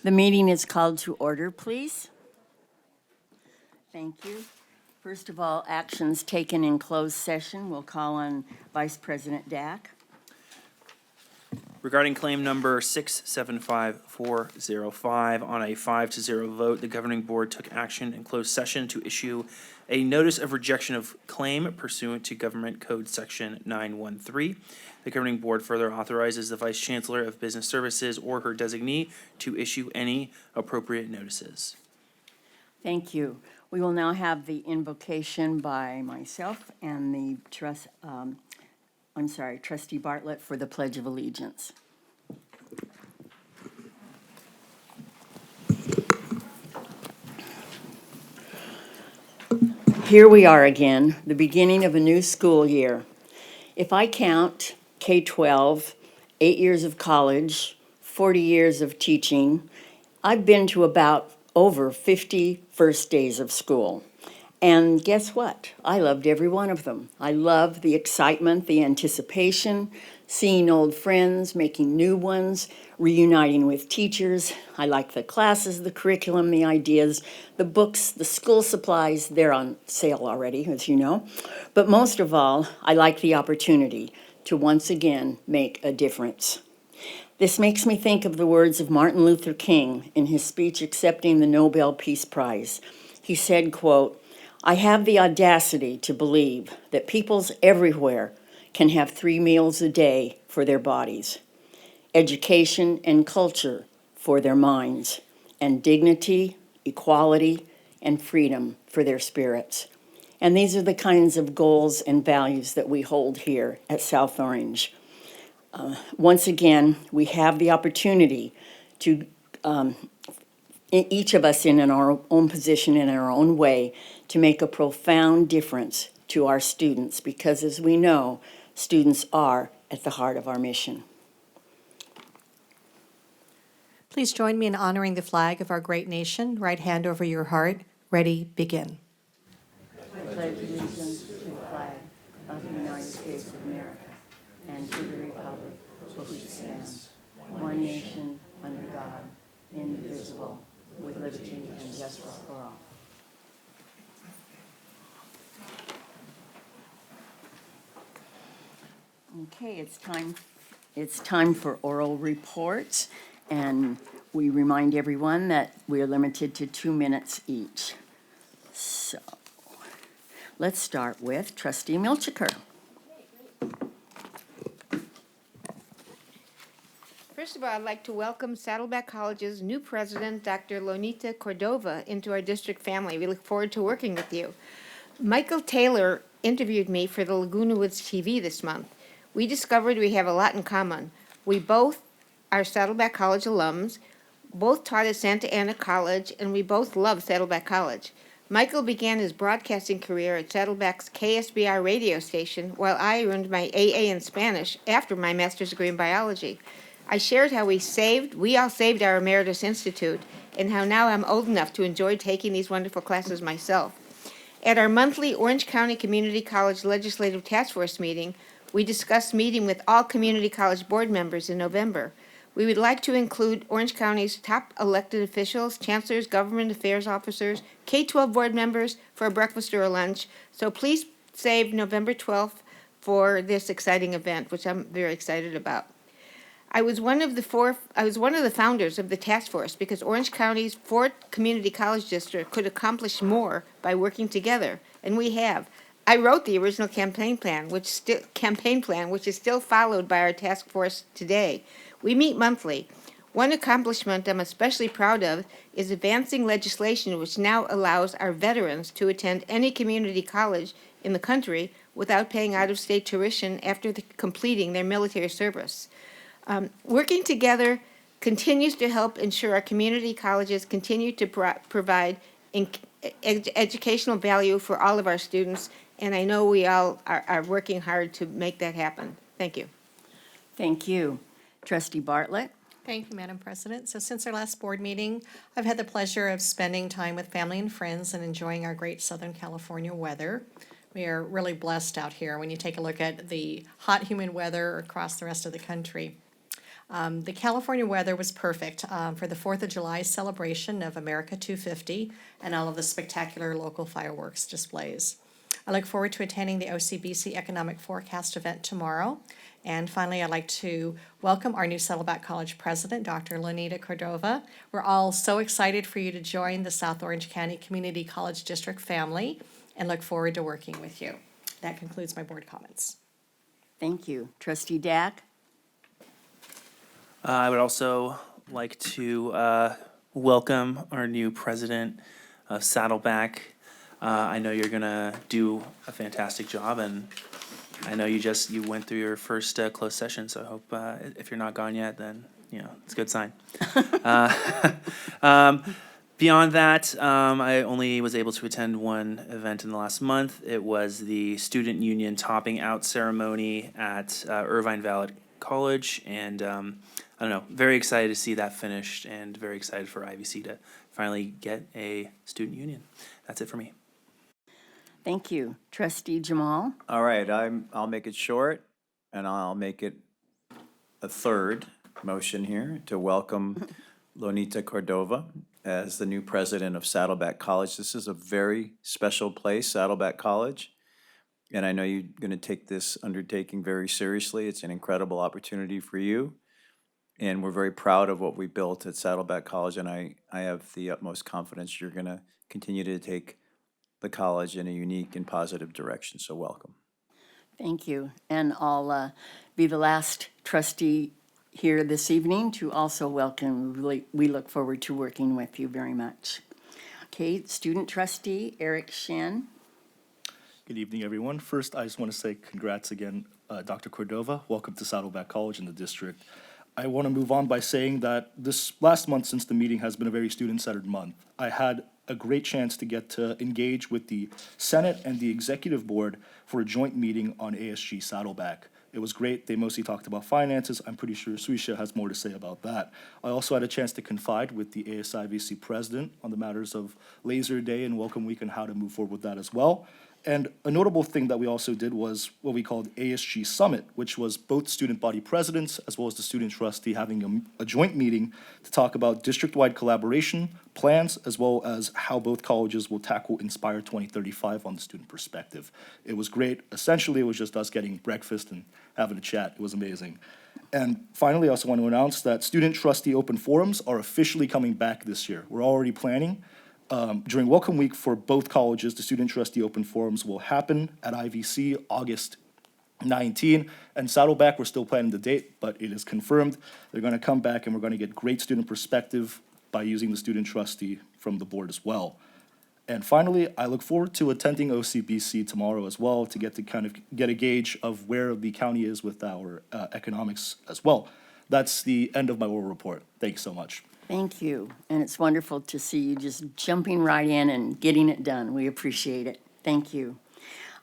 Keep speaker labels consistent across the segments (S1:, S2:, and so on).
S1: The meeting is called to order, please. Thank you. First of all, actions taken in closed session. We'll call on Vice President Dack.
S2: Regarding claim number 675405, on a 5-0 vote, the governing board took action in closed session to issue a notice of rejection of claim pursuant to Government Code Section 913. The governing board further authorizes the Vice Chancellor of Business Services or her designee to issue any appropriate notices.
S1: Thank you. We will now have the invocation by myself and the Trustee Bartlett for the Pledge of Allegiance. Here we are again, the beginning of a new school year. If I count K-12, 8 years of college, 40 years of teaching, I've been to about over 50 first days of school. And guess what? I loved every one of them. I love the excitement, the anticipation, seeing old friends, making new ones, reuniting with teachers. I like the classes, the curriculum, the ideas, the books, the school supplies. They're on sale already, as you know. But most of all, I like the opportunity to once again make a difference. This makes me think of the words of Martin Luther King in his speech accepting the Nobel Peace Prize. He said, quote, "I have the audacity to believe that peoples everywhere can have 3 meals a day for their bodies, education and culture for their minds, and dignity, equality, and freedom for their spirits." And these are the kinds of goals and values that we hold here at South Orange. Once again, we have the opportunity to, each of us in our own position, in our own way, to make a profound difference to our students, because as we know, students are at the heart of our mission.
S3: Please join me in honoring the flag of our great nation. Right hand over your heart. Ready, begin.
S1: I pledge allegiance to the flag of the United States of America and to the republic for which it stands, one nation, under God, indivisible, with liberty and justice for all. Okay, it's time for oral reports, and we remind everyone that we are limited to 2 minutes each. So, let's start with Trustee Milchiker.
S4: First of all, I'd like to welcome Saddleback College's new president, Dr. Lonita Cordova, into our district family. We look forward to working with you. Michael Taylor interviewed me for the Laguna Woods TV this month. We discovered we have a lot in common. We both are Saddleback College alums, both taught at Santa Ana College, and we both love Saddleback College. Michael began his broadcasting career at Saddleback's KSBR radio station, while I earned my AA in Spanish after my master's degree in biology. I shared how we all saved our Emeritus Institute, and how now I'm old enough to enjoy taking these wonderful classes myself. At our monthly Orange County Community College Legislative Task Force meeting, we discussed meeting with all community college board members in November. We would like to include Orange County's top elected officials, chancellors, government affairs officers, K-12 board members for a breakfast or a lunch. So please save November 12th for this exciting event, which I'm very excited about. I was one of the founders of the task force because Orange County's 4th community college district could accomplish more by working together, and we have. I wrote the original campaign plan, which is still followed by our task force today. We meet monthly. One accomplishment I'm especially proud of is advancing legislation which now allows our veterans to attend any community college in the country without paying out-of-state tuition after completing their military service. Working together continues to help ensure our community colleges continue to provide educational value for all of our students, and I know we all are working hard to make that happen. Thank you.
S1: Thank you. Trustee Bartlett.
S3: Thank you, Madam President. So since our last board meeting, I've had the pleasure of spending time with family and friends and enjoying our great Southern California weather. We are really blessed out here when you take a look at the hot, humid weather across the rest of the country. The California weather was perfect for the 4th of July celebration of America 250 and all of the spectacular local fireworks displays. I look forward to attending the OCBC Economic Forecast event tomorrow. And finally, I'd like to welcome our new Saddleback College president, Dr. Lonita Cordova. We're all so excited for you to join the South Orange County Community College District family and look forward to working with you. That concludes my board comments.
S1: Thank you. Trustee Dack?
S2: I would also like to welcome our new president of Saddleback. I know you're gonna do a fantastic job, and I know you went through your first closed session, so I hope if you're not gone yet, then it's a good sign. Beyond that, I only was able to attend one event in the last month. It was the Student Union Topping Out Ceremony at Irvine Valley College, and I don't know, very excited to see that finished, and very excited for IVC to finally get a student union. That's it for me.
S1: Thank you. Trustee Jamal?
S5: All right, I'll make it short, and I'll make it a third motion here to welcome Lonita Cordova as the new president of Saddleback College. This is a very special place, Saddleback College, and I know you're going to take this undertaking very seriously. It's an incredible opportunity for you, and we're very proud of what we built at Saddleback College, and I have the utmost confidence you're going to continue to take the college in a unique and positive direction, so welcome.
S1: Thank you. And I'll be the last trustee here this evening to also welcome. We look forward to working with you very much. Okay, student trustee Eric Shen.
S6: Good evening, everyone. First, I just want to say congrats again, Dr. Cordova. Welcome to Saddleback College in the district. I want to move on by saying that this last month since the meeting has been a very student-centered month. I had a great chance to get to engage with the Senate and the Executive Board for a joint meeting on ASG Saddleback. It was great. They mostly talked about finances. I'm pretty sure Suisha has more to say about that. I also had a chance to confide with the ASIVC president on the matters of Laser Day and Welcome Week and how to move forward with that as well. And a notable thing that we also did was what we called ASG Summit, which was both student body presidents as well as the student trustee having a joint meeting to talk about district-wide collaboration, plans, as well as how both colleges will tackle Inspire 2035 on the student perspective. It was great. Essentially, it was just us getting breakfast and having a chat. It was amazing. And finally, I also want to announce that student trustee open forums are officially coming back this year. We're already planning. During Welcome Week for both colleges, the Student Trustee Open Forums will happen at IVC August 19. And Saddleback, we're still planning the date, but it is confirmed. They're going to come back, and we're going to get great student perspective by using the student trustee from the board as well. And finally, I look forward to attending OCBC tomorrow as well to kind of get a gauge of where the county is with our economics as well. That's the end of my oral report. Thank you so much.
S1: Thank you. And it's wonderful to see you just jumping right in and getting it done. We appreciate it. Thank you.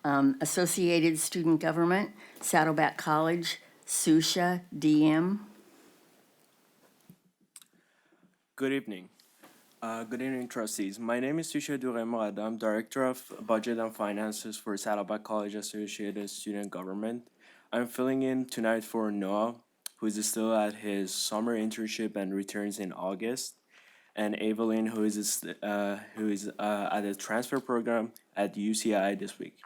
S1: Associated Student Government, Saddleback College, Susha, DM.
S7: Good evening. Good evening, trustees. My name is Susha Duremrad. I'm Director of Budget and Finances for Saddleback College Associated Student Government. I'm filling in tonight for Noah, who is still at his summer internship and returns in August, and Evelyn, who is at a transfer program at UCI this week.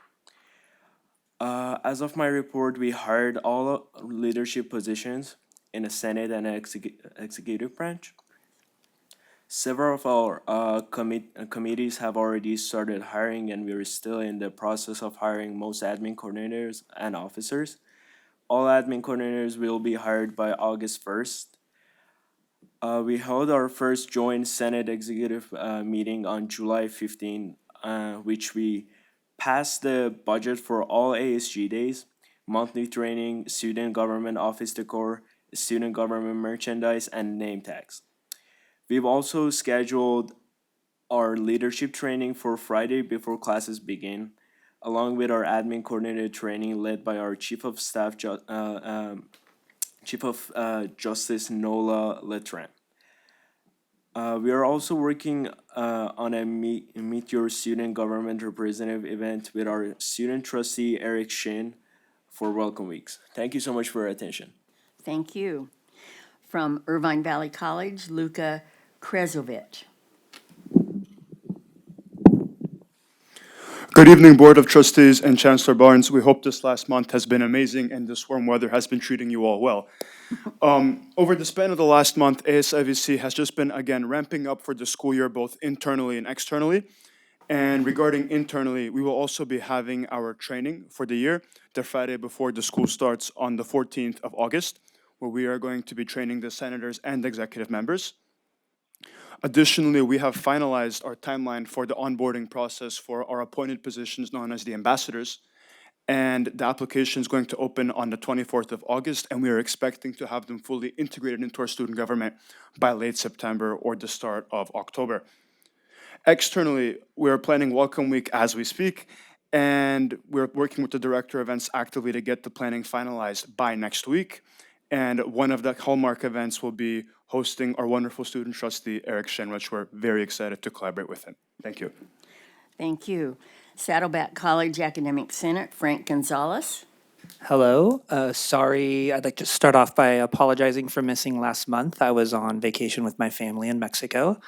S7: As of my report, we hired all leadership positions in the Senate and executive branch. Several of our committees have already started hiring, and we are still in the process of hiring most admin coordinators and officers. All admin coordinators will be hired by August 1st. We held our first joint Senate executive meeting on July 15, which we passed the budget for all ASG days, monthly training, student government office decor, student government merchandise, and name tags. We've also scheduled our leadership training for Friday before classes begin, along with our admin coordinator training led by our Chief of Justice Nola Letran. We are also working on a Meet Your Student Government Representative event with our student trustee Eric Shin for Welcome Weeks. Thank you so much for your attention.
S1: Thank you. from Irvine Valley College, Luka Krezovic.
S8: Good evening, Board of Trustees and Chancellor Barnes. We hope this last month has been amazing and this warm weather has been treating you all well. Over the span of the last month, ASIVC has just been, again, ramping up for the school year, both internally and externally. And regarding internally, we will also be having our training for the year, the Friday before the school starts on the 14th of August, where we are going to be training the senators and executive members. Additionally, we have finalized our timeline for the onboarding process for our appointed positions known as the ambassadors. And the application is going to open on the 24th of August, and we are expecting to have them fully integrated into our student government by late September or the start of October. Externally, we are planning Welcome Week as we speak, and we're working with the Director of Events actively to get the planning finalized by next week. And one of the hallmark events will be hosting our wonderful student trustee, Eric Shen, which we're very excited to collaborate with him. Thank you.
S1: Thank you. Saddleback College Academic Senate, Frank Gonzalez.
S9: Hello. Sorry, I'd like to start off by apologizing for missing last month. I was on vacation with my family in Mexico.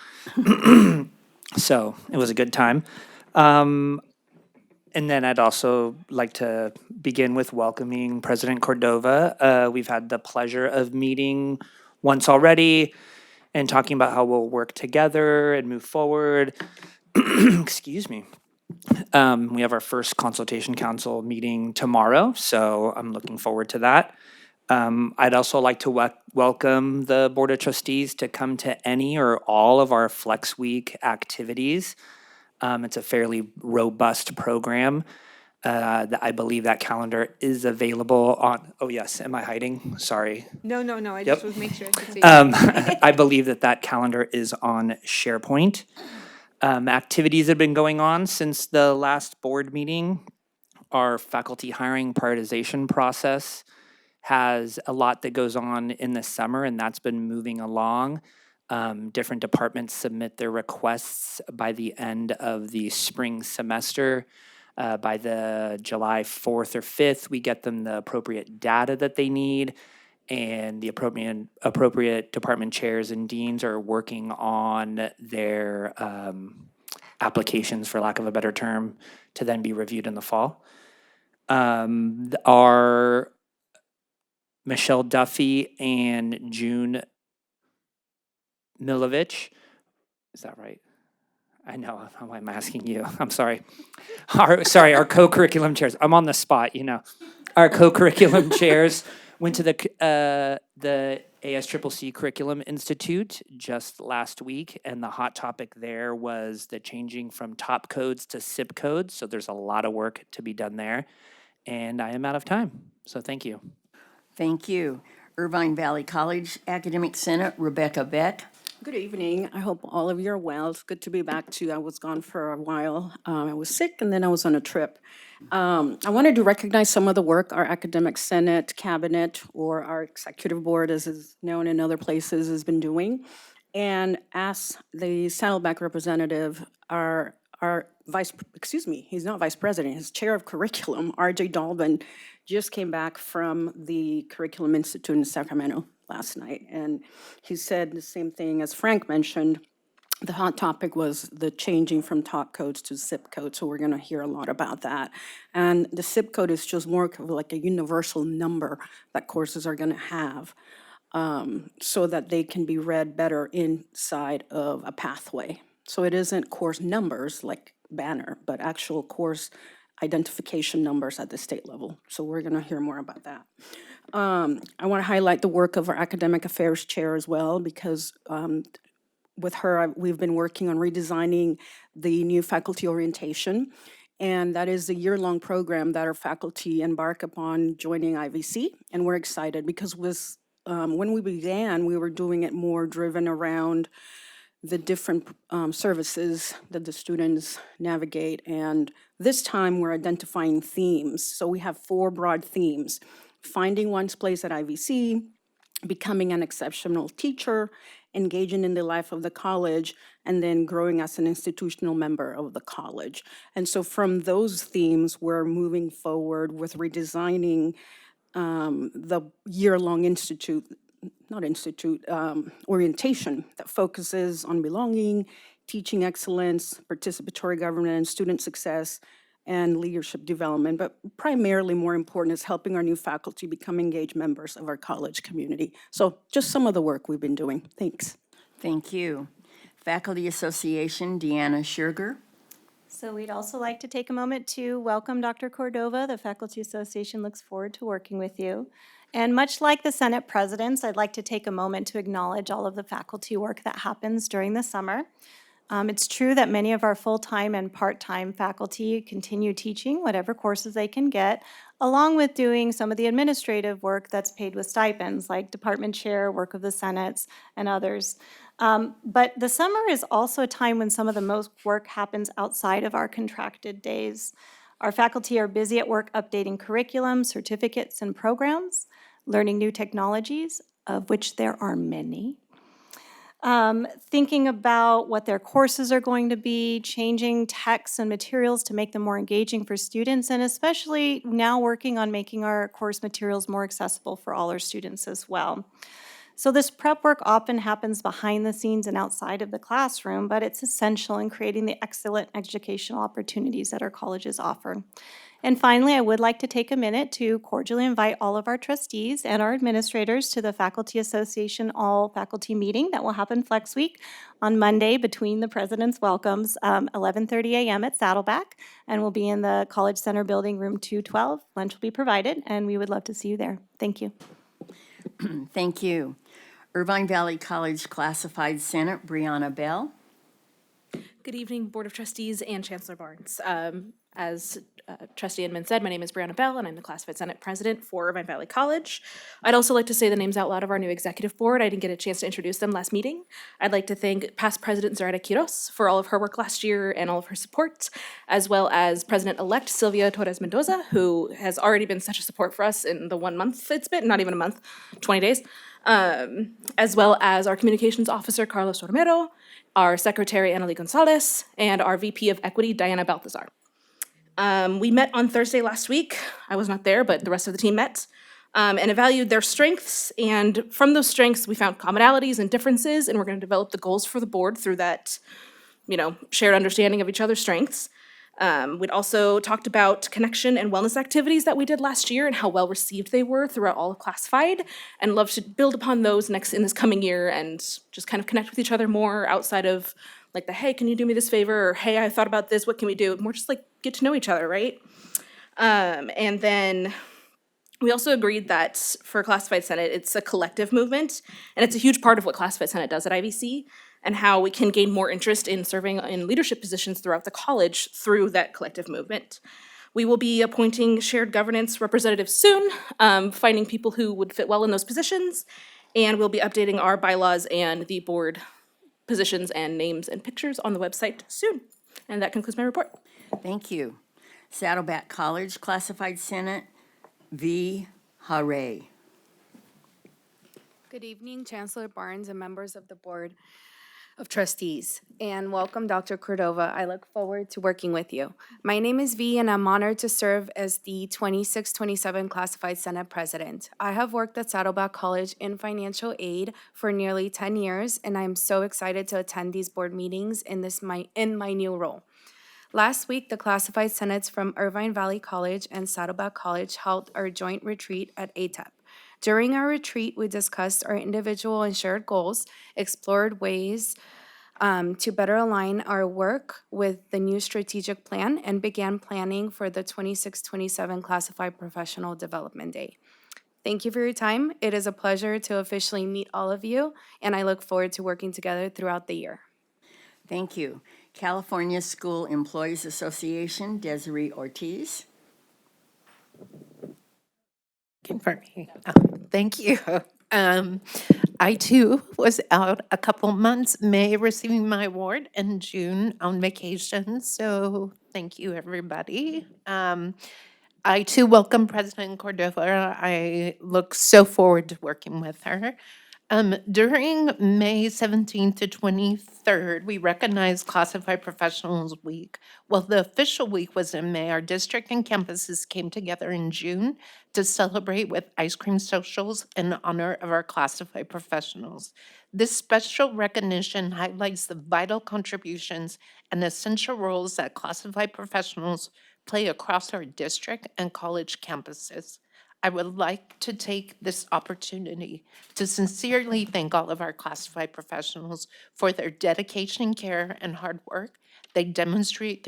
S9: So it was a good time. And then I'd also like to begin with welcoming President Cordova. We've had the pleasure of meeting once already and talking about how we'll work together and move forward. Excuse me. We have our first consultation council meeting tomorrow, so I'm looking forward to that. I'd also like to welcome the Board of Trustees to come to any or all of our Flex Week activities. It's a fairly robust program. I believe that calendar is available on, oh yes, am I hiding? Sorry.
S4: No, I
S9: Yep.
S4: just was making sure I could see.
S9: I believe that calendar is on SharePoint. Activities have been going on since the last board meeting. Our faculty hiring prioritization process has a lot that goes on in the summer, and that's been moving along. Different departments submit their requests by the end of the spring semester. By the July 4th or 5th, we get them the appropriate data that they need, and the appropriate department chairs and deans are working on their applications, for lack of a better term, to then be reviewed in the fall. Our Michelle Duffy and June Milovich, is that right? I know, I'm asking you, I'm sorry. Our co-curriculum chairs, I'm on the spot, you know. Our co-curriculum chairs went to the ASCCC Curriculum Institute just last week, and the hot topic there was the changing from top codes to SIP codes, so there's a lot of work to be done there. And I am out of time, so thank you.
S1: Thank you. Irvine Valley College Academic Senate, Rebecca Beck.
S10: Good evening. I hope all of you are well. It's good to be back too. I was gone for a while. I was sick and then I was on a trip. I wanted to recognize some of the work our Academic Senate, Cabinet, or our Executive Board, as is known in other places, has been doing. And ask the Saddleback representative, our he's not vice president, his chair of curriculum, RJ Dalbin, just came back from the Curriculum Institute in Sacramento last night. And he said the same thing as Frank mentioned. The hot topic was the changing from top codes to zip codes, so we're going to hear a lot about that. And the zip code is just more of like a universal number that courses are going to have, so that they can be read better inside of a pathway. So it isn't course numbers like Banner, but actual course identification numbers at the state level. So we're going to hear more about that. I want to highlight the work of our academic affairs chair as well, because with her, we've been working on redesigning the new faculty orientation. And that is a year-long program that our faculty embark upon joining IVC. And we're excited because when we began, we were doing it more driven around the different services that the students navigate. And this time we're identifying themes. So we have 4 broad themes: finding one's place at IVC, becoming an exceptional teacher, engaging in the life of the college, and then growing as an institutional member of the college. And so from those themes, we're moving forward with redesigning the year-long institute orientation that focuses on belonging, teaching excellence, participatory governance, student success, and leadership development. But primarily, more important, is helping our new faculty become engaged members of our college community. So just some of the work we've been doing. Thanks.
S1: Thank you. Faculty Association, Deanna Scherger.
S11: So we'd also like to take a moment to welcome Dr. Cordova. The Faculty Association looks forward to working with you. And much like the Senate presidents, I'd like to take a moment to acknowledge all of the faculty work that happens during the summer. It's true that many of our full-time and part-time faculty continue teaching whatever courses they can get, along with doing some of the administrative work that's paid with stipends, like department chair, work of the Senates, and others. But the summer is also a time when some of the most work happens outside of our contracted days. Our faculty are busy at work updating curriculum, certificates, and programs, learning new technologies, of which there are many, thinking about what their courses are going to be, changing texts and materials to make them more engaging for students, and especially now working on making our course materials more accessible for all our students as well. So this prep work often happens behind the scenes and outside of the classroom, but it's essential in creating the excellent educational opportunities that our colleges offer. And finally, I would like to take a minute to cordially invite all of our trustees and our administrators to the Faculty Association All-Faculty Meeting that will happen Flex Week on Monday between the President's Welcomes, 11:30 a.m. at Saddleback, and we'll be in the College Center Building, room 212. Lunch will be provided, and we would love to see you there. Thank you.
S1: Thank you. Irvine Valley College Classified Senate, Brianna Bell.
S12: Good evening, Board of Trustees and Chancellor Barnes. As Trustee Inman said, my name is Brianna Bell, and I'm the Classified Senate President for Irvine Valley College. I'd also like to say the names out loud of our new executive board. I didn't get a chance to introduce them last meeting. I'd like to thank past President Zareta Quiros for all of her work last year and all of her support, as well as President-elect Sylvia Torres Mendoza, who has already been such a support for us in the 1 month it's been, not even a month, 20 days. As well as our communications officer, Carlos Romero, our secretary, Annalie Gonzalez, and our VP of Equity, Diana Balthazar. We met on Thursday last week. I was not there, but the rest of the team met and evaluated their strengths. And from those strengths, we found commonalities and differences, and we're going to develop the goals for the board through that, shared understanding of each other's strengths. We'd also talked about connection and wellness activities that we did last year and how well received they were throughout all of Classified, and love to build upon those in this coming year and just kind of connect with each other more outside of like the, hey, can you do me this favor? Or, hey, I thought about this, what can we do? More just like get to know each other, right? And then we also agreed that for Classified Senate, it's a collective movement, and it's a huge part of what Classified Senate does at IVC, and how we can gain more interest in serving in leadership positions throughout the college through that collective movement. We will be appointing shared governance representatives soon, finding people who would fit well in those positions, and we'll be updating our bylaws and the board positions and names and pictures on the website soon. And that concludes my report.
S1: Thank you. Saddleback College Classified Senate, V. Hare.
S13: Good evening, Chancellor Barnes and members of the Board of Trustees, and welcome, Dr. Cordova. I look forward to working with you. My name is V, and I'm honored to serve as the 26-27 Classified Senate President. I have worked at Saddleback College in financial aid for nearly 10 years, and I'm so excited to attend these board meetings in my new role. Last week, the Classified Senates from Irvine Valley College and Saddleback College held our joint retreat at ATEP. During our retreat, we discussed our individual and shared goals, explored ways to better align our work with the new strategic plan, and began planning for the 26-27 Classified Professional Development Day. Thank you for your time. It is a pleasure to officially meet all of you, and I look forward to working together throughout the year.
S1: Thank you. California School Employees Association, Desiree Ortiz.
S14: Confirming. Thank you. I too was out a couple months, May receiving my award, and June on vacation. So thank you, everybody. I too welcome President Cordova. I look so forward to working with her. During May 17th to 23rd, we recognized Classified Professionals Week. While the official week was in May, our district and campuses came together in June to celebrate with ice cream socials in honor of our classified professionals. This special recognition highlights the vital contributions and essential roles that classified professionals play across our district and college campuses. I would like to take this opportunity to sincerely thank all of our classified professionals for their dedication, care, and hard work they demonstrate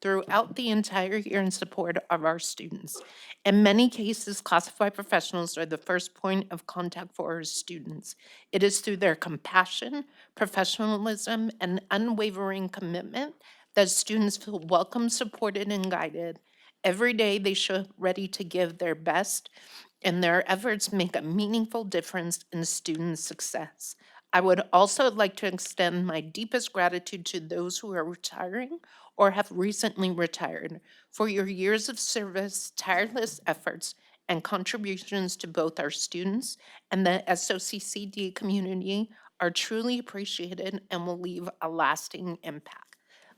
S14: throughout the entire year in support of our students. In many cases, classified professionals are the first point of contact for our students. It is through their compassion, professionalism, and unwavering commitment that students feel welcome, supported, and guided. Every day, they show up ready to give their best, and their efforts make a meaningful difference in student success. I would also like to extend my deepest gratitude to those who are retiring or have recently retired for your years of service, tireless efforts, and contributions to both our students and the SOCCD community are truly appreciated and will leave a lasting impact.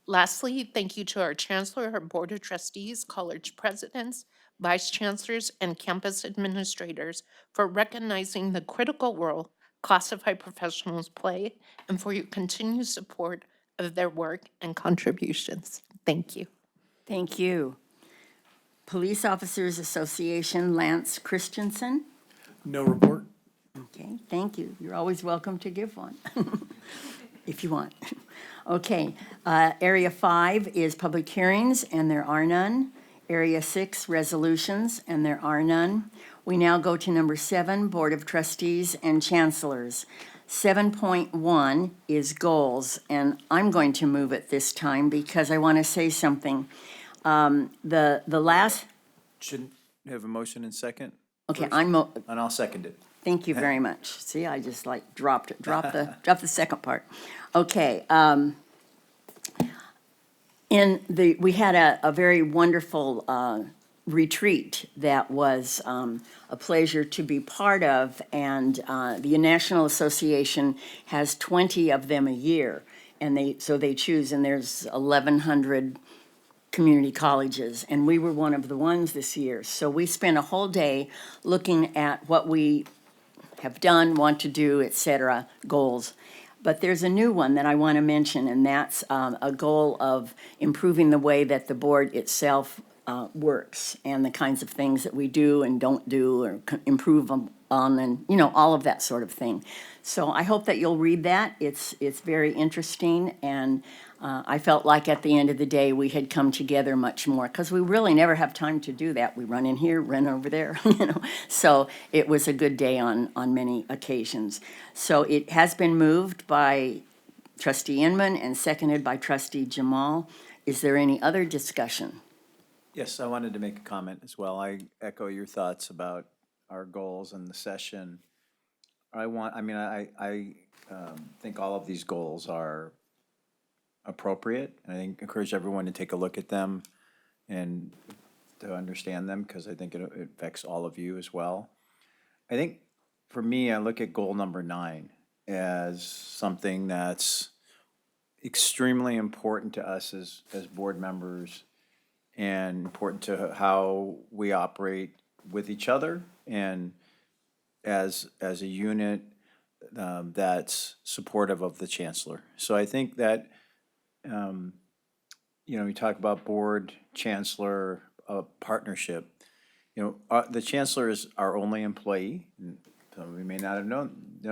S14: Lastly, thank you to our Chancellor, our Board of Trustees, college presidents, vice chancellors, and campus administrators for recognizing the critical role classified professionals play and for your continued support of their work and contributions. Thank you.
S1: Thank you. Police Officers Association, Lance Christensen.
S6: No report.
S1: Okay, thank you. You're always welcome to give one, if you want. Okay, Area 5 is public hearings, and there are none. Area 6, resolutions, and there are none. We now go to number 7, Board of Trustees and Chancellors. 7.1 is goals, and I'm going to move it this time because I want to say something. The last,
S5: Shouldn't you have a motion and second?
S1: okay,
S5: first? And I'll second it.
S1: Thank you very much. See, I just like dropped the second part. Okay, we had a very wonderful retreat that was a pleasure to be part of, and the National Association has 20 of them a year, and they choose, and there's 1,100 community colleges, and we were one of the ones this year. So we spent a whole day looking at what we have done, want to do, et cetera, goals. But there's a new one that I want to mention, and that's a goal of improving the way that the board itself works and the kinds of things that we do and don't do or improve on, and, you know, all of that sort of thing. So I hope that you'll read that. It's very interesting, and I felt like at the end of the day, we had come together much more, because we really never have time to do that. We run in here, run over there, you know. So it was a good day on many occasions. So it has been moved by Trustee Inman and seconded by Trustee Jamal. Is there any other discussion?
S5: Yes, I wanted to make a comment as well. I echo your thoughts about our goals and the session. I think all of these goals are appropriate, and I encourage everyone to take a look at them and to understand them, because I think it affects all of you as well. I think for me, I look at goal number 9 as something that's extremely important to us as board members, and important to how we operate with each other and as a unit that's supportive of the chancellor. So I think that, we talk about board chancellor partnership. The chancellor is our only employee. And so we may not have know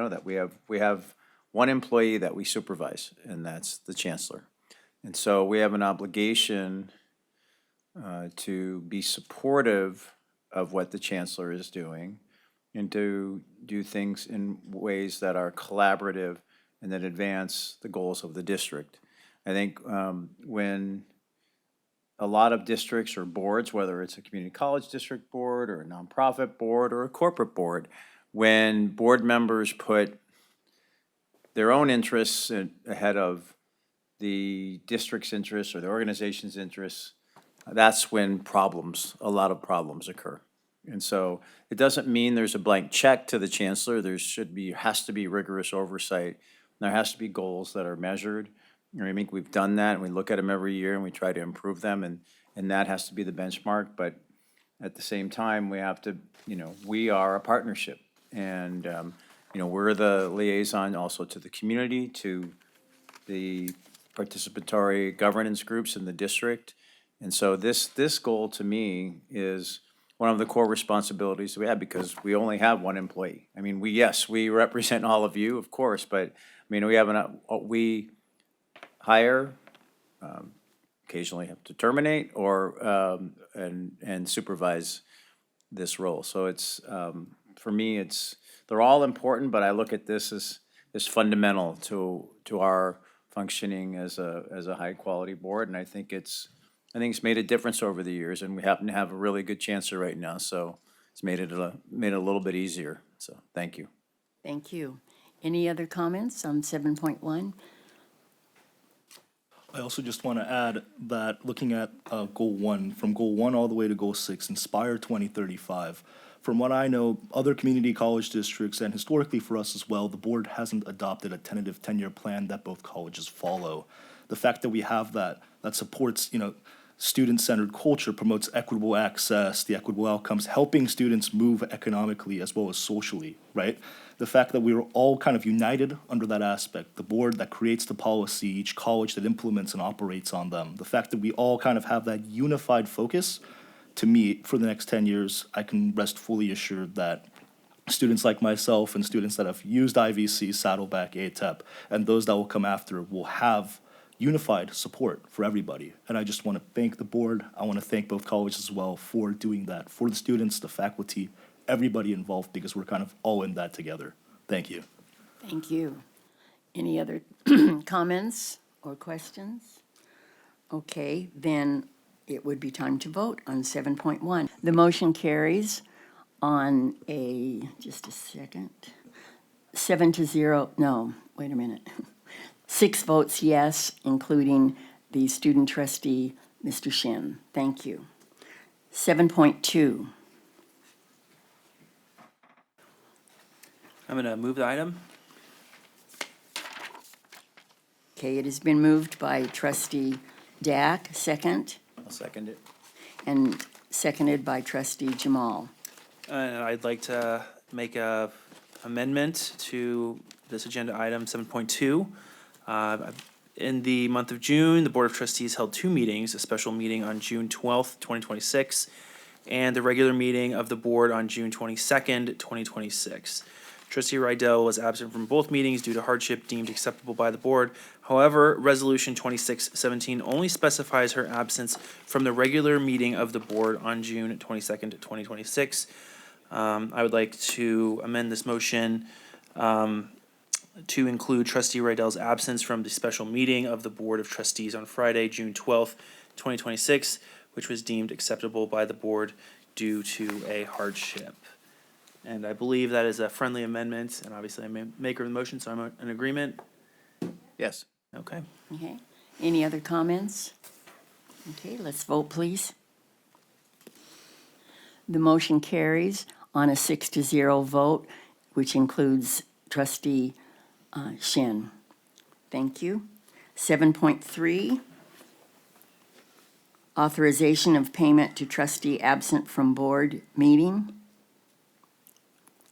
S5: that we have one employee that we supervise, and that's the chancellor. And so we have an obligation to be supportive of what the chancellor is doing, and to do things in ways that are collaborative and that advance the goals of the district. I think when a lot of districts or boards, whether it's a community college district board or a nonprofit board or a corporate board, when board members put their own interests ahead of the district's interests or the organization's interests, that's when a lot of problems occur. And so it doesn't mean there's a blank check to the chancellor. Has to be rigorous oversight. There has to be goals that are measured. And I think we've done that, and we look at them every year, and we try to improve them, and that has to be the benchmark. But at the same time, we have to, we are a partnership. And, we're the liaison also to the community, to the participatory governance groups in the district. And so this goal to me is one of the core responsibilities we have, because we only have one employee. I mean, we represent all of you, of course, but we hire, occasionally have to terminate or, and supervise this role. So it's, for me, they're all important, but I look at this as fundamental to our functioning as a high-quality board, and I think it's made a difference over the years, and we happen to have a really good chancellor right now, so it's made it a little bit easier. So, thank you.
S1: Thank you. Any other comments on 7.1?
S6: I also just want to add that looking at Goal 1, from Goal 1 all the way to Goal 6, Inspire 2035, from what I know, other community college districts, and historically for us as well, the board hasn't adopted a tentative 10-year plan that both colleges follow. The fact that we have that supports, student-centered culture, promotes equitable access, the equitable outcomes, helping students move economically as well as socially, right? The fact that we were all kind of united under that aspect, the board that creates the policy, each college that implements and operates on them, the fact that we all kind of have that unified focus, to me, for the next 10 years, I can rest fully assured that students like myself and students that have used IVC, Saddleback, ATEP, and those that will come after will have unified support for everybody. And I just want to thank the board. I want to thank both colleges as well for doing that, for the students, the faculty, everybody involved, because we're kind of all in that together. Thank you.
S1: Thank you. Any other comments or questions? Okay, then it would be time to vote on 7.1. The motion carries on just a second, 7-0, no, wait a minute. 6 votes yes, including the student trustee, Mr. Shin. Thank you. 7.2.
S2: I'm going to move the item.
S1: Okay, it has been moved by trustee Dack, second,
S5: I'll second it.
S1: and seconded by trustee Jamal.
S2: And I'd like to make a amendment to this agenda item 7.2. In the month of June, the Board of Trustees held 2 meetings, a special meeting on June 12th, 2026, and the regular meeting of the board on June 22nd, 2026. Trustee Rydell was absent from both meetings due to hardship deemed acceptable by the board. However, Resolution 2617 only specifies her absence from the regular meeting of the board on June 22nd, 2026. I would like to amend this motion to include Trustee Rydell's absence from the special meeting of the Board of Trustees on Friday, June 12th, 2026, which was deemed acceptable by the board due to a hardship. And I believe that is a friendly amendment, and obviously I'm a maker of the motion, so I'm in agreement.
S5: Yes.
S2: Okay.
S1: Okay, any other comments? Okay, let's vote, please. The motion carries on a 6-0 vote, which includes trustee Shin. Thank you. 7.3, authorization of payment to trustee absent from board meeting.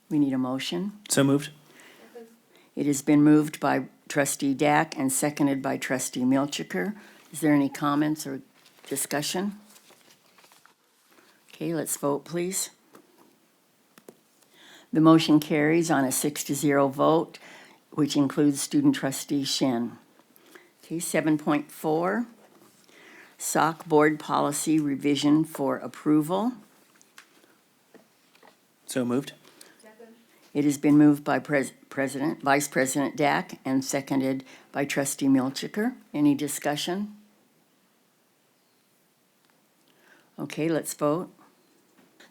S1: We need a motion.
S2: So moved.
S1: It has been moved by trustee Dack and seconded by trustee Milchiker. Is there any comments or discussion? Okay, let's vote, please. The motion carries on a 6-0 vote, which includes student trustee Shin. Okay, 7.4, SOC board policy revision for approval.
S2: So moved.
S1: It has been moved by Vice President Dack and seconded by trustee Milchiker. Any discussion? Okay, let's vote.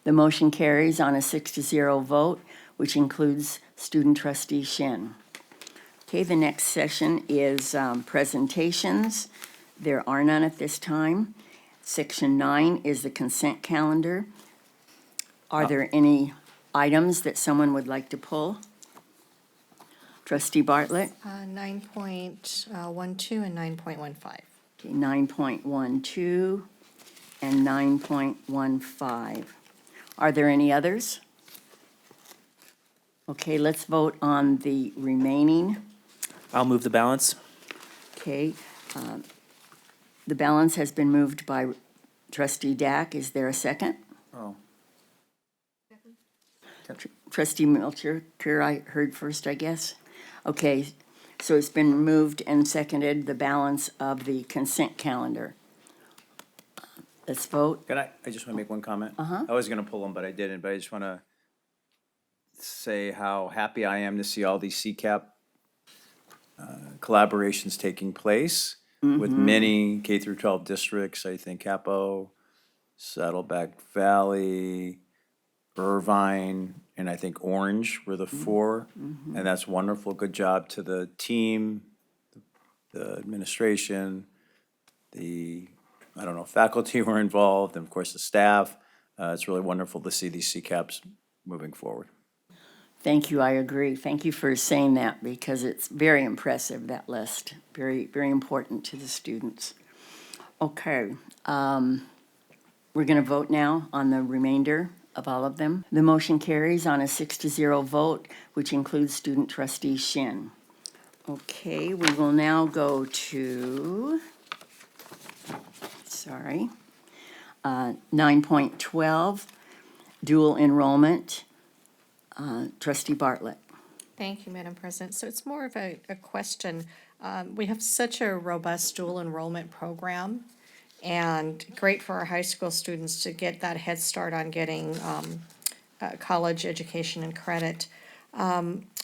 S1: The motion carries on a 6-0 vote, which includes student trustee Shin. Okay, the next session is presentations. There are none at this time. Section 9 is the consent calendar. Are there any items that someone would like to pull? Trustee Bartlett?
S3: 9.12 and 9.15.
S1: Okay, 9.12 and 9.15. Are there any others? Okay, let's vote on the remaining.
S2: I'll move the balance.
S1: Okay. The balance has been moved by Trustee Dack. Is there a second?
S5: Oh,
S1: Trustee Melcher, I heard first, I guess. Okay, so it's been moved and seconded, the balance of the consent calendar. Let's vote.
S5: I just want to make one comment. I was going to pull them, but I didn't, but I just want to say how happy I am to see all these CCAP collaborations taking place with many K through 12 districts. I think Capo, Saddleback Valley, Irvine, and I think Orange were the four. And that's wonderful. Good job to the team, the administration, the, I don't know, faculty who are involved, and of course the staff. It's really wonderful to see these CCAPs moving forward.
S1: Thank you, I agree. Thank you for saying that because it's very impressive, that list. Very, very important to the students. Okay, we're going to vote now on the remainder of all of them. The motion carries on a 6-0 vote, which includes student trustee Shin. Okay, we will now go to, 9.12, dual enrollment. Trustee Bartlett.
S3: Thank you, Madam President. So it's more of a question. We have such a robust dual enrollment program, and great for our high school students to get that head start on getting college education and credit.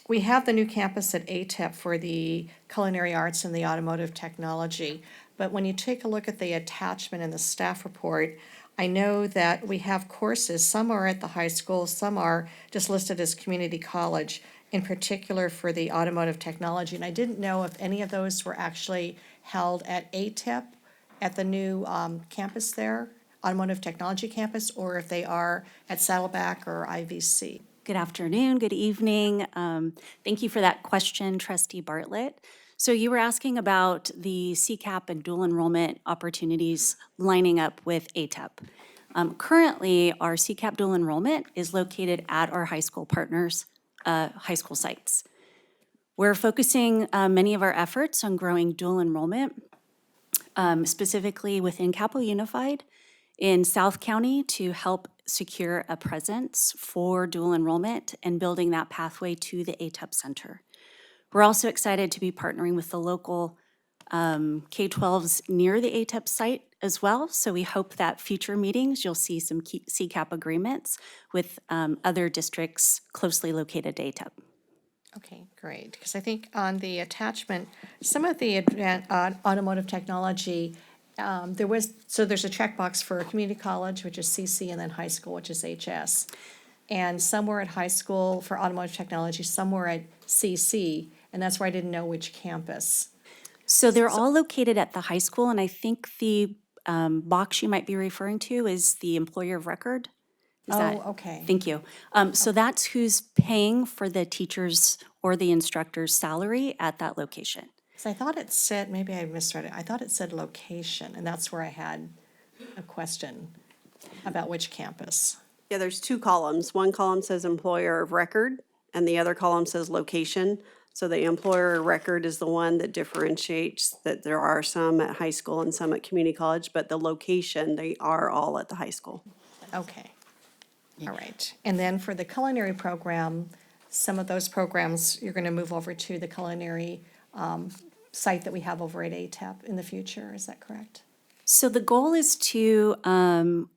S3: We have the new campus at ATEP for the culinary arts and the automotive technology, but when you take a look at the attachment in the staff report, I know that we have courses, some are at the high school, some are just listed as community college, in particular for the automotive technology. And I didn't know if any of those were actually held at ATEP, at the new campus there, automotive technology campus, or if they are at Saddleback or IVC.
S11: Good afternoon, good evening. Thank you for that question, Trustee Bartlett. So you were asking about the CCAP and dual enrollment opportunities lining up with ATEP. Currently, our CCAP dual enrollment is located at our high school partners' high school sites. We're focusing many of our efforts on growing dual enrollment, specifically within Capo Unified in South County to help secure a presence for dual enrollment and building that pathway to the ATEP Center. We're also excited to be partnering with the local K-12s near the ATEP site as well. So we hope that future meetings, you'll see some CCAP agreements with other districts closely located to ATEP.
S3: Okay, great, because I think on the attachment, some of the automotive technology, there's a checkbox for community college, which is CC, and then high school, which is HS. And some were at high school for automotive technology, some were at CC, and that's where I didn't know which campus.
S11: So they're all located at the high school, and I think the box you might be referring to is the employer of record. Is that?
S3: Okay.
S11: Thank you. So that's who's paying for the teacher's or the instructor's salary at that location.
S3: So I thought it said, maybe I misread it, I thought it said location, and that's where I had a question about which campus.
S15: Yeah, there's two columns. One column says employer of record, and the other column says location. So the employer of record is the one that differentiates that there are some at high school and some at community college, but the location, they are all at the high school.
S3: Okay. All right. And then for the culinary program, some of those programs, you're going to move over to the culinary site that we have over at ATEP in the future. Is that correct?
S11: So the goal is to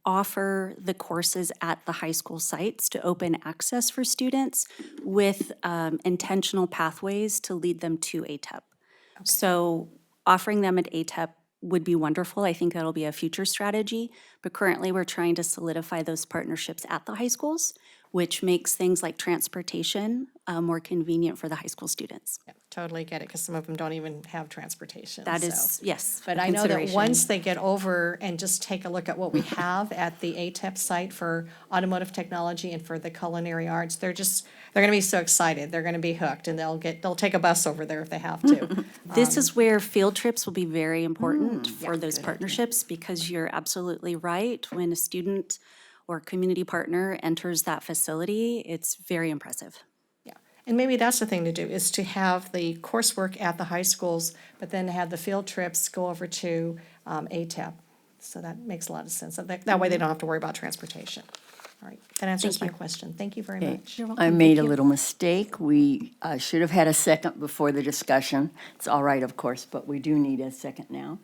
S11: offer the courses at the high school sites to open access for students with intentional pathways to lead them to ATEP. So offering them at ATEP would be wonderful. I think that'll be a future strategy, but currently we're trying to solidify those partnerships at the high schools
S16: which makes things like transportation more convenient for the high school students.
S3: Yeah, totally get it, because some of them don't even have transportation,
S16: That
S3: so.
S16: is, yes,
S3: But
S16: a
S3: I know that
S16: consideration.
S3: once they get over and just take a look at what we have at the ATEP site for automotive technology and for the culinary arts, they're gonna be so excited, they're gonna be hooked, and they'll take a bus over there if they have to.
S16: This is where field trips will be very important for those partnerships, because you're absolutely right. When a student or community partner enters that facility, it's very impressive.
S3: Yeah, and maybe that's the thing to do, is to have the coursework at the high schools, but then have the field trips go over to ATEP. So that makes a lot of sense. That way they don't have to worry about transportation. All right, that answers my question. Thank you very
S1: Okay.
S3: much.
S1: I made a little mistake. We should have had a second before the discussion. It's all right, of course, but we do need a second now.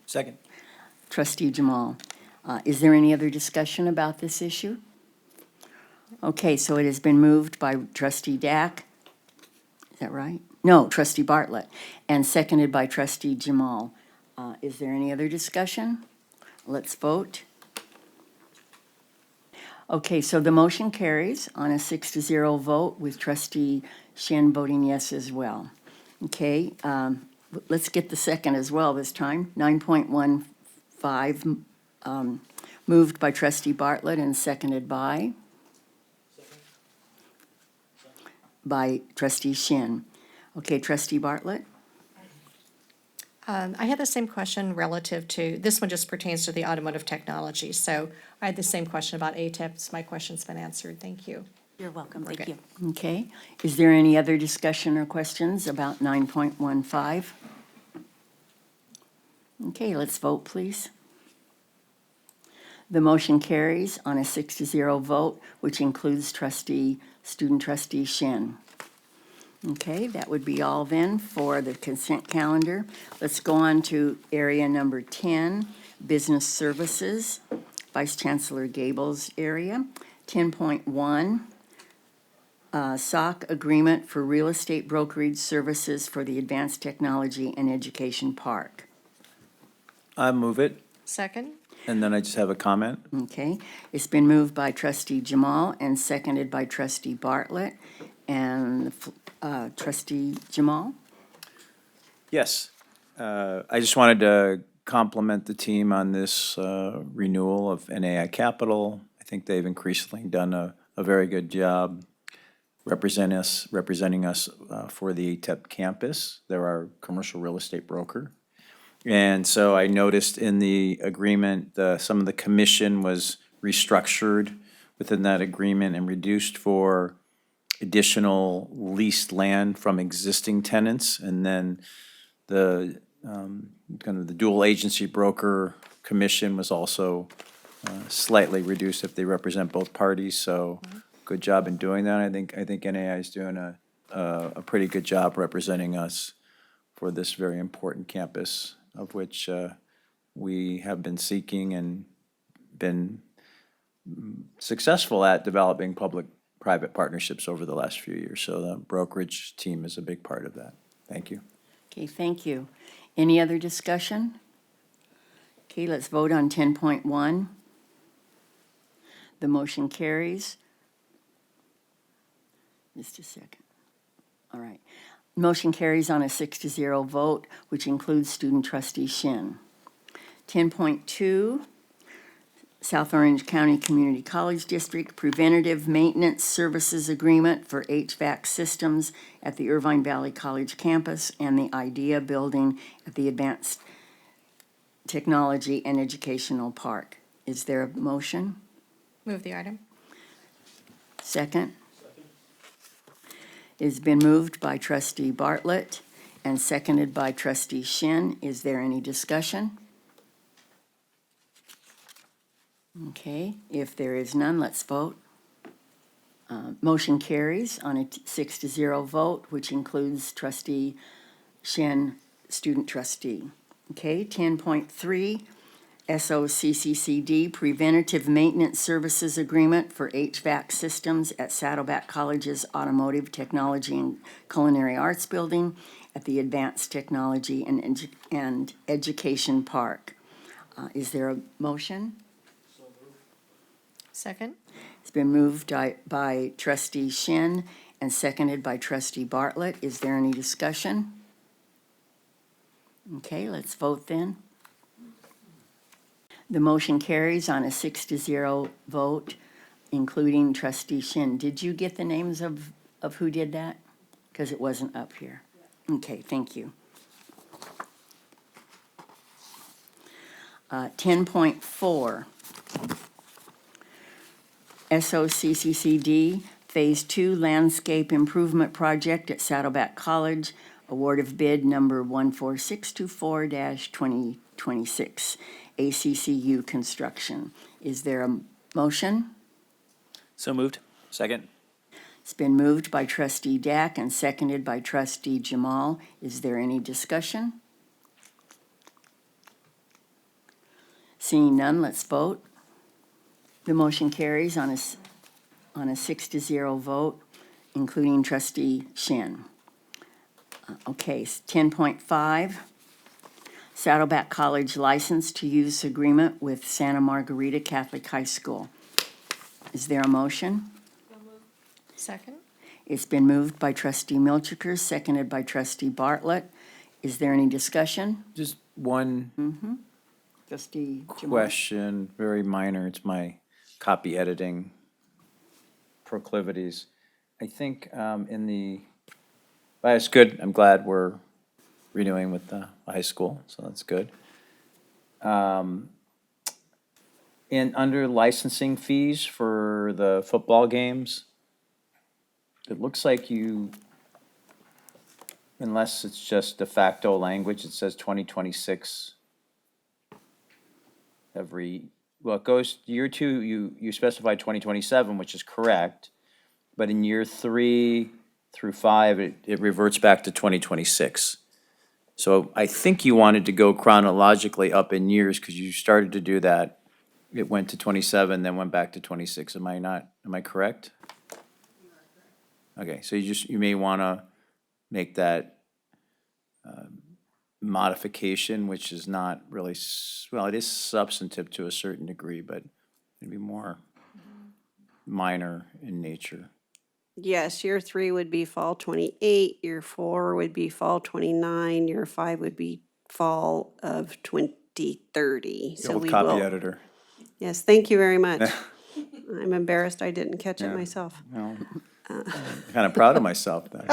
S5: Second.
S1: Trustee Jamal, is there any other discussion about this issue? Okay, so it has been moved by Trustee Dack. Is that right? No, Trustee Bartlett, and seconded by Trustee Jamal. Is there any other discussion? Let's vote. Okay, so the motion carries on a 6-0 vote with Trustee Shen voting yes as well. Okay, let's get the second as well this time. 9.15, moved by Trustee Bartlett and seconded by Trustee Shen. Okay, Trustee Bartlett?
S3: I had the same question relative to, this one just pertains to the automotive technology. So I had the same question about ATEPs. My question's been answered. Thank you.
S16: You're welcome, thank you.
S1: Okay, is there any other discussion or questions about 9.15? Okay, let's vote, please. The motion carries on a 6-0 vote, which includes student trustee Shen. Okay, that would be all then for the consent calendar. Let's go on to area number 10, business services, Vice Chancellor Gable's area. 10.1, SOC agreement for real estate brokerage services for the Advanced Technology and Education Park.
S5: I move it,
S3: Second?
S5: and then I just have a comment.
S1: Okay, it's been moved by Trustee Jamal and seconded by Trustee Bartlett. And Trustee Jamal?
S5: Yes. I just wanted to compliment the team on this renewal of NAI Capital. I think they've increasingly done a very good job representing us for the ATEP campus. They're our commercial real estate broker. And so I noticed in the agreement, some of the commission was restructured within that agreement and reduced for additional leased land from existing tenants, and then the kind of the dual agency broker commission was also slightly reduced if they represent both parties. So good job in doing that. I think NAI is doing a pretty good job representing us for this very important campus, of which we have been seeking and been successful at developing public-private partnerships over the last few years. So the brokerage team is a big part of that. Thank you.
S1: Okay, thank you. Any other discussion? Okay, let's vote on 10.1. The motion carries. Just a second. All right. Motion carries on a 6-0 vote, which includes student trustee Shin. 10.2, South Orange County Community College District Preventative Maintenance Services Agreement for HVAC systems at the Irvine Valley College campus and the IDEA building at the Advanced Technology and Educational Park. Is there a motion?
S3: Move the item.
S1: Second? It's been moved by Trustee Bartlett and seconded by Trustee Shin. Is there any discussion? Okay, if there is none, let's vote. Motion carries on a 6-0 vote, which includes Trustee Shin, student trustee. Okay, 10.3, SOCCCD Preventative Maintenance Services Agreement for HVAC Systems at Saddleback College's Automotive Technology and Culinary Arts Building at the Advanced Technology and Education Park. Is there a motion?
S3: Second.
S1: It's been moved by trustee Shin and seconded by trustee Bartlett. Is there any discussion? Okay, let's vote then. The motion carries on a 6-0 vote, including trustee Shin. Did you get the names of who did that? Because it wasn't up here. Okay, thank you. 10.4. SOCCCD Phase 2 Landscape Improvement Project at Saddleback College, award of bid number 14624-2026, ACCU Construction. Is there a motion?
S2: So moved.
S5: Second?
S1: It's been moved by trustee Dack and seconded by trustee Jamal. Is there any discussion? Seeing none, let's vote. The motion carries on a 6-0 vote, including trustee Shin. Okay, 10.5, Saddleback College License to Use Agreement with Santa Margarita Catholic High School. Is there a motion?
S3: Second?
S1: It's been moved by trustee Milchiker, seconded by trustee Bartlett. Is there any discussion?
S5: Just one
S1: Trustee Jamal?
S5: question, very minor. It's my copy editing proclivities. I think but it's good. I'm glad we're renewing with the high school, so that's good. And under licensing fees for the football games, it looks like you, unless it's just de facto language, it says 2026 well, it goes, year 2, you specify 2027, which is correct, but in year 3 through 5, it reverts back to 2026. So I think you wanted to go chronologically up in years, because you started to do that. It went to 27, then went back to 26. Am I correct? Okay, so you may want to make that modification, which is not really, well, it is substantive to a certain degree, but it'd be more minor in nature.
S15: Yes, year 3 would be fall 28, year 4 would be fall 29, year 5 would be fall of 2030.
S5: The old copy editor.
S15: Yes, thank you very much. I'm embarrassed I didn't catch it myself.
S5: Well, I'm kind of proud of myself then.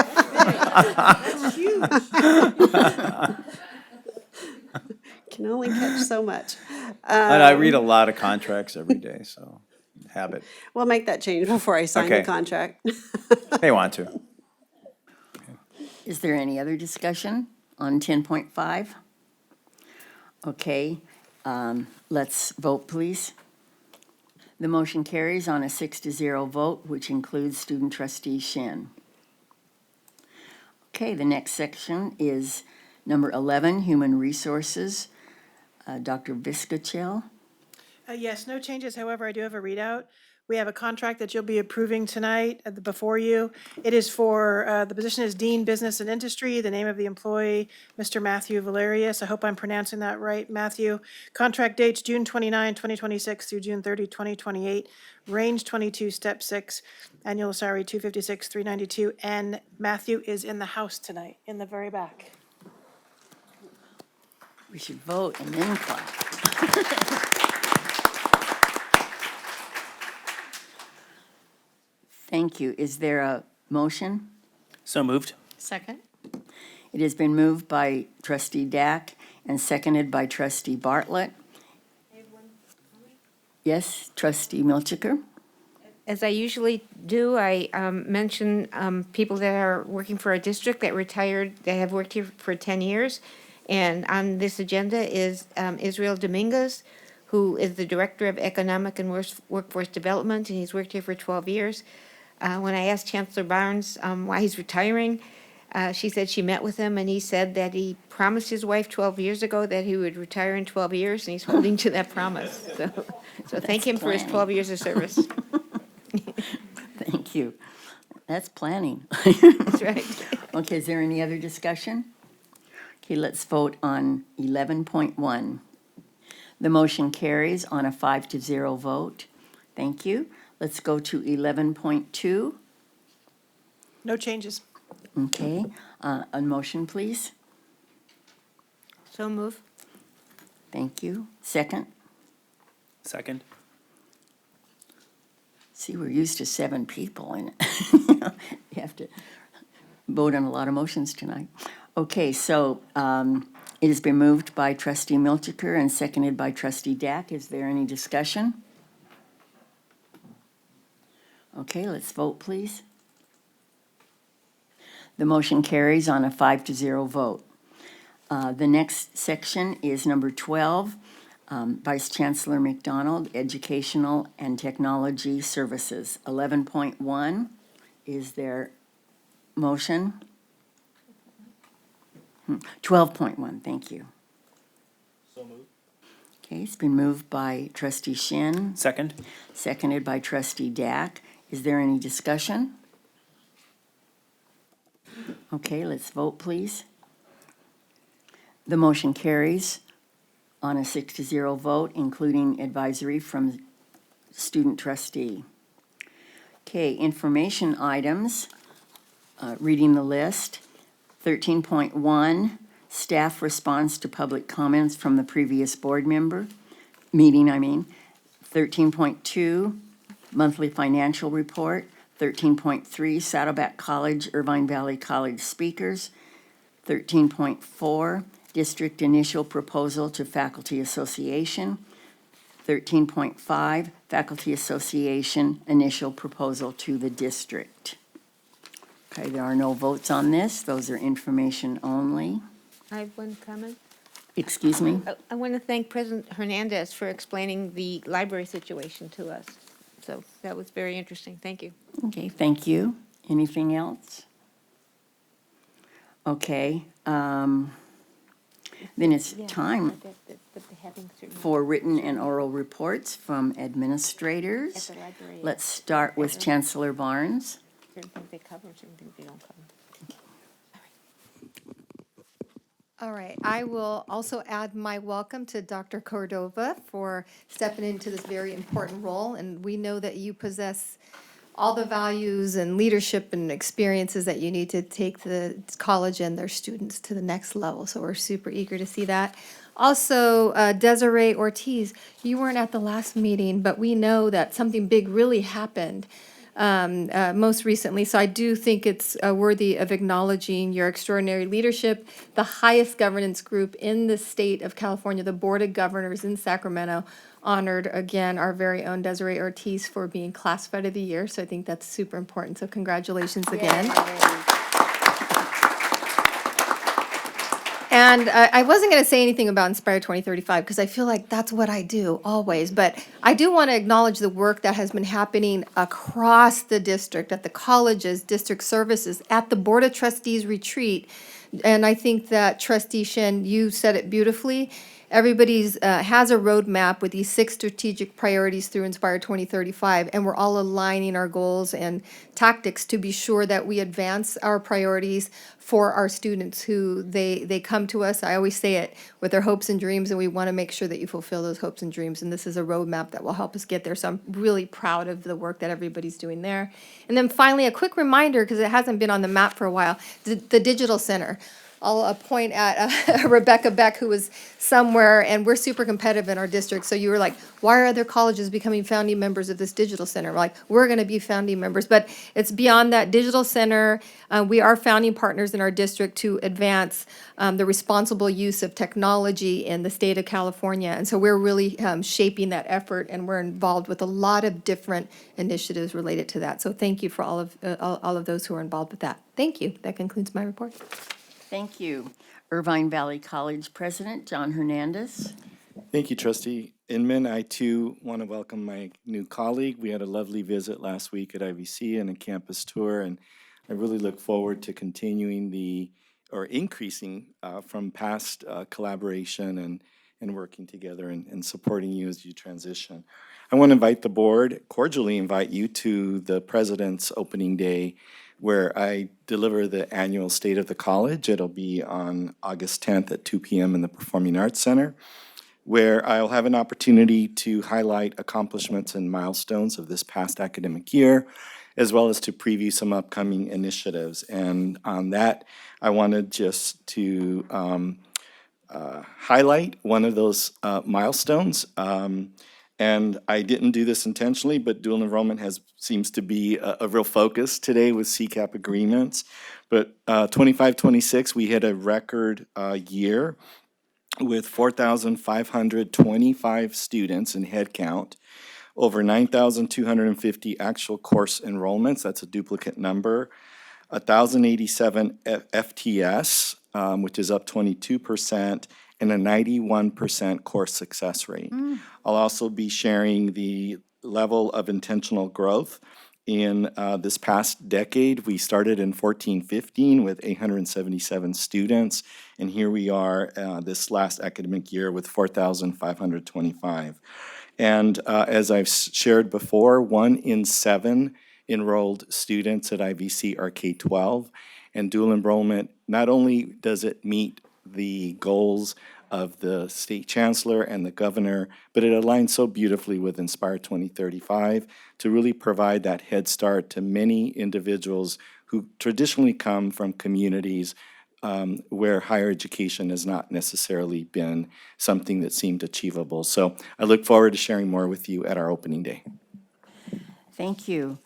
S15: Can only catch so much.
S5: And I read a lot of contracts every day, so habit.
S15: We'll make that change before I sign the
S5: Okay.
S15: contract.
S5: They want to.
S1: Is there any other discussion on 10.5? Okay, let's vote, please. The motion carries on a 6-0 vote, which includes student trustee Shin. Okay, the next section is number 11, Human Resources. Dr. Viscachel.
S17: Yes, no changes. However, I do have a readout. We have a contract that you'll be approving tonight before you. It is for, the position is Dean Business and Industry. The name of the employee, Mr. Matthew Valerius. I hope I'm pronouncing that right, Matthew. Contract dates June 29, 2026 through June 30, 2028. Range 22, step 6, annual salary 256, 392. And Matthew is in the house tonight, in the very back.
S1: We should vote and then clap. Thank you. Is there a motion?
S2: So moved.
S3: Second?
S1: It has been moved by trustee Dack and seconded by trustee Bartlett. Yes, trustee Milchiker?
S4: As I usually do, I mention people that are working for our district that retired, that have worked here for 10 years. And on this agenda is Israel Dominguez, who is the Director of Economic and Workforce Development, and he's worked here for 12 years. When I asked Chancellor Barnes why he's retiring, she said she met with him, and he said that he promised his wife 12 years ago that he would retire in 12 years, and he's holding to that promise. So thank him for his 12 years of service.
S1: Thank you. That's planning.
S4: That's right.
S1: Okay, is there any other discussion? Okay, let's vote on 11.1. The motion carries on a 5-0 vote. Thank you. Let's go to 11.2.
S17: No changes.
S1: Okay, a motion, please.
S4: So move.
S1: Thank you. Second?
S2: Second.
S1: See, we're used to 7 people, and you have to vote on a lot of motions tonight. Okay, so it has been moved by trustee Milchiker and seconded by trustee Dack. Is there any discussion? Okay, let's vote, please. The motion carries on a 5-0 vote. The next section is number 12, Vice Chancellor McDonald, Educational and Technology Services. 11.1, is there motion? 12.1, thank you.
S6: So moved.
S1: Okay, it's been moved by trustee Shin,
S2: Second.
S1: seconded by trustee Dack. Is there any discussion? Okay, let's vote, please. The motion carries on a 6-0 vote, including advisory from student trustee. Okay, information items, reading the list. 13.1, staff response to public comments from the previous board meeting. 13.2, monthly financial report. 13.3, Saddleback College, Irvine Valley College speakers. 13.4, district initial proposal to faculty association. 13.5, faculty association initial proposal to the district. Okay, there are no votes on this. Those are information only.
S4: I have one comment.
S1: Excuse me?
S4: I want to thank President Hernandez for explaining the library situation to us. So that was very interesting. Thank you.
S1: Okay, thank you. Anything else? Okay, then it's time for written and oral reports from administrators. Let's start with Chancellor Barnes.
S4: Certain things they cover, certain things they don't cover.
S3: All right, I will also add my welcome to Dr. Cordova for stepping into this very important role. And we know that you possess all the values and leadership and experiences that you need to take the college and their students to the next level. So we're super eager to see that. Also, Desiree Ortiz, you weren't at the last meeting, but we know that something big really happened most recently. So I do think it's worthy of acknowledging your extraordinary leadership. The highest governance group in the state of California, the Board of Governors in Sacramento, honored again our very own Desiree Ortiz for being Classified of the Year. So I think that's super important. So congratulations again. And I wasn't going to say anything about Inspire 2035 because I feel like that's what I do always. But I do want to acknowledge the work that has been happening across the district, at the colleges, district services, at the Board of Trustees retreat. And I think that Trustee Shen, you said it beautifully. Everybody's has a roadmap with these 6 strategic priorities through Inspire 2035, and we're all aligning our goals and tactics to be sure that we advance our priorities for our students who they come to us. I always say it, with their hopes and dreams, and we want to make sure that you fulfill those hopes and dreams, and this is a roadmap that will help us get there. So I'm really proud of the work that everybody's doing there. And then finally, a quick reminder, because it hasn't been on the map for a while, the Digital Center. I'll point at Rebecca Beck, who was somewhere, and we're super competitive in our district. So you were like, why are other colleges becoming founding members of this digital center? We're like, we're going to be founding members. But it's beyond that. Digital Center, we are founding partners in our district to advance the responsible use of technology in the state of California. And so we're really shaping that effort, and we're involved with a lot of different initiatives related to that. So thank you for all of those who are involved with that. Thank you. That concludes my report.
S1: Thank you. Irvine Valley College President John Hernandez.
S18: Thank you, Trustee Inman. I too want to welcome my new colleague. We had a lovely visit last week at IVC and a campus tour, and I really look forward to continuing increasing from past collaboration and working together and supporting you as you transition. I want to cordially invite you to the President's Opening Day, where I deliver the annual State of the College. It'll be on August 10th at 2 p.m. in the Performing Arts Center. where I'll have an opportunity to highlight accomplishments and milestones of this past academic year, as well as to preview some upcoming initiatives. And on that, I wanted just to highlight one of those milestones. And I didn't do this intentionally, but dual enrollment seems to be a real focus today with CCAP agreements. But 25-26, we hit a record year with 4,525 students in head count, over 9,250 actual course enrollments, that's a duplicate number, 1,087 FTS, which is up 22%, and a 91% course success rate. I'll also be sharing the level of intentional growth in this past decade. We started in 14-15 with 877 students, and here we are this last academic year with 4,525. And as I've shared before, 1 in 7 enrolled students at IVC are K-12, and dual enrollment, not only does it meet the goals of the state chancellor and the governor, but it aligns so beautifully with Inspire 2035 to really provide that head start to many individuals who traditionally come from communities where higher education has not necessarily been something that seemed achievable. So I look forward to sharing more with you at our opening day.
S1: Thank you.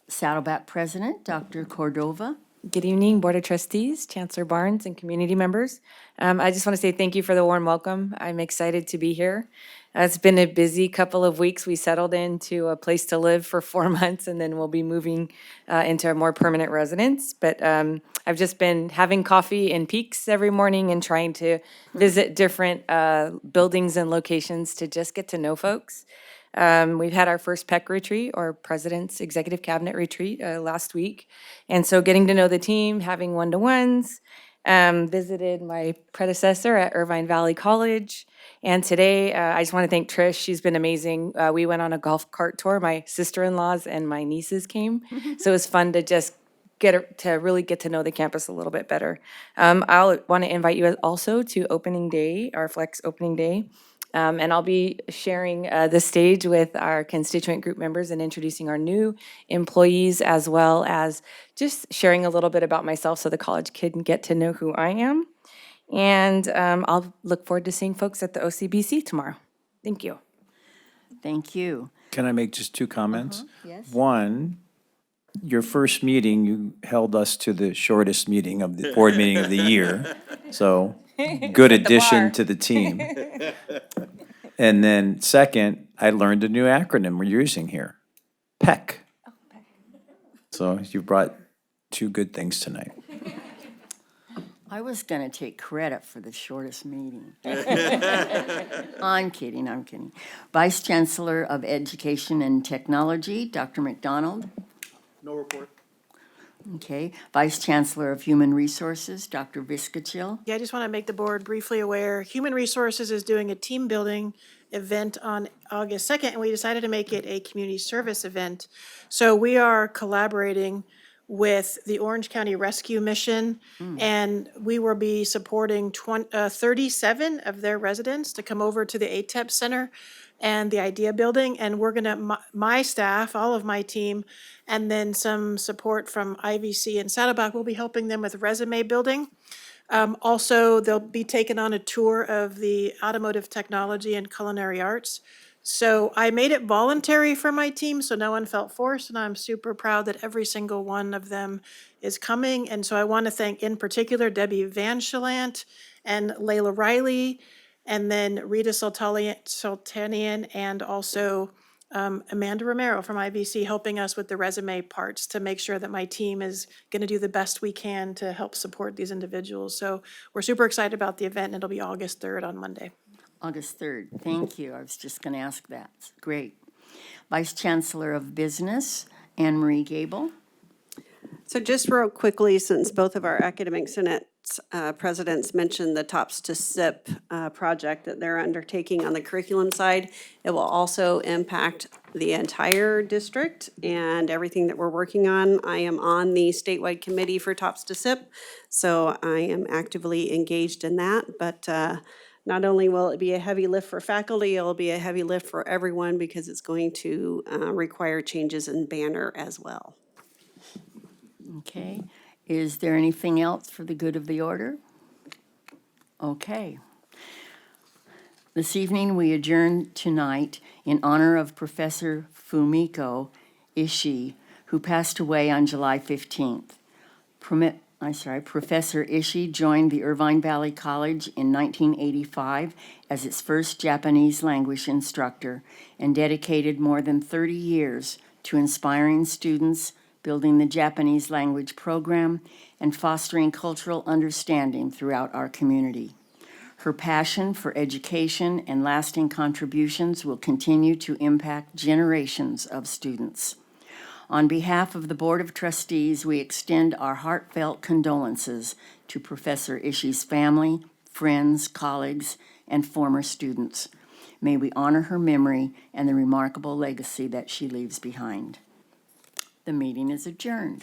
S1: Saddleback President, Dr. Cordova.
S19: Good evening, Board of Trustees, Chancellor Barnes, and community members. I just want to say thank you for the warm welcome. I'm excited to be here. It's been a busy couple of weeks. We settled into a place to live for 4 months, and then we'll be moving into a more permanent residence. But I've just been having coffee in Peaks every morning and trying to visit different buildings and locations to just get to know folks. We've had our first PEC retreat, or President's Executive Cabinet retreat, last week. And so getting to know the team, having one-to-ones, visited my predecessor at Irvine Valley College. And today, I just want to thank Trish. She's been amazing. We went on a golf cart tour. My sister-in-laws and my nieces came. So it was fun to just really get to know the campus a little bit better. I'll want to invite you also to opening day, our Flex opening day. And I'll be sharing the stage with our constituent group members and introducing our new employees, as well as just sharing a little bit about myself so the college kid can get to know who I am. And I'll look forward to seeing folks at the OCBC tomorrow. Thank you.
S1: Thank you.
S5: Can I make just 2 comments?
S1: Yes.
S5: One, your first meeting, you held us to the shortest meeting of the board meeting of the year. So good addition to the team. And then second, I learned a new acronym we're using here, PEC. So you brought 2 good things tonight.
S1: I was going to take credit for the shortest meeting. I'm kidding. Vice Chancellor of Education and Technology, Dr. McDonald.
S8: No report.
S1: Okay. Vice Chancellor of Human Resources, Dr. Viscachill.
S17: Yeah, I just want to make the board briefly aware, Human Resources is doing a team building event on August 2nd, and we decided to make it a community service event. So we are collaborating with the Orange County Rescue Mission, and we will be supporting 37 of their residents to come over to the ATEP Center and the Idea Building, and we're gonna, my staff, all of my team, and then some support from IVC and Saddleback will be helping them with resume building. Also, they'll be taking on a tour of the automotive technology and culinary arts. So I made it voluntary for my team, so no one felt forced, and I'm super proud that every single one of them is coming. And so I want to thank in particular Debbie Van Chalant and Layla Riley, and then Rita Sultanian, and also Amanda Romero from IVC helping us with the resume parts to make sure that my team is going to do the best we can to help support these individuals. So we're super excited about the event, and it'll be August 3rd on Monday.
S1: August 3rd. Thank you. I was just going to ask that. Great. Vice Chancellor of Business, Anne Marie Gable.
S15: So just real quickly, since both of our academic senate presidents mentioned the TOPS to SIP project that they're undertaking on the curriculum side, it will also impact the entire district and everything that we're working on. I am on the statewide committee for TOPS to SIP, so I am actively engaged in that. But Not only will it be a heavy lift for faculty, it'll be a heavy lift for everyone because it's going to require changes in banner as well.
S1: Okay. Is there anything else for the good of the order? Okay. This evening, we adjourn tonight in honor of Professor Fumiko Ishii, who passed away on July 15th. Professor Ishii joined the Irvine Valley College in 1985 as its first Japanese language instructor and dedicated more than 30 years to inspiring students, building the Japanese language program, and fostering cultural understanding throughout our community. Her passion for education and lasting contributions will continue to impact generations of students. On behalf of the Board of Trustees, we extend our heartfelt condolences to Professor Ishii's family, friends, colleagues, and former students. May we honor her memory and the remarkable legacy that she leaves behind. The meeting is adjourned.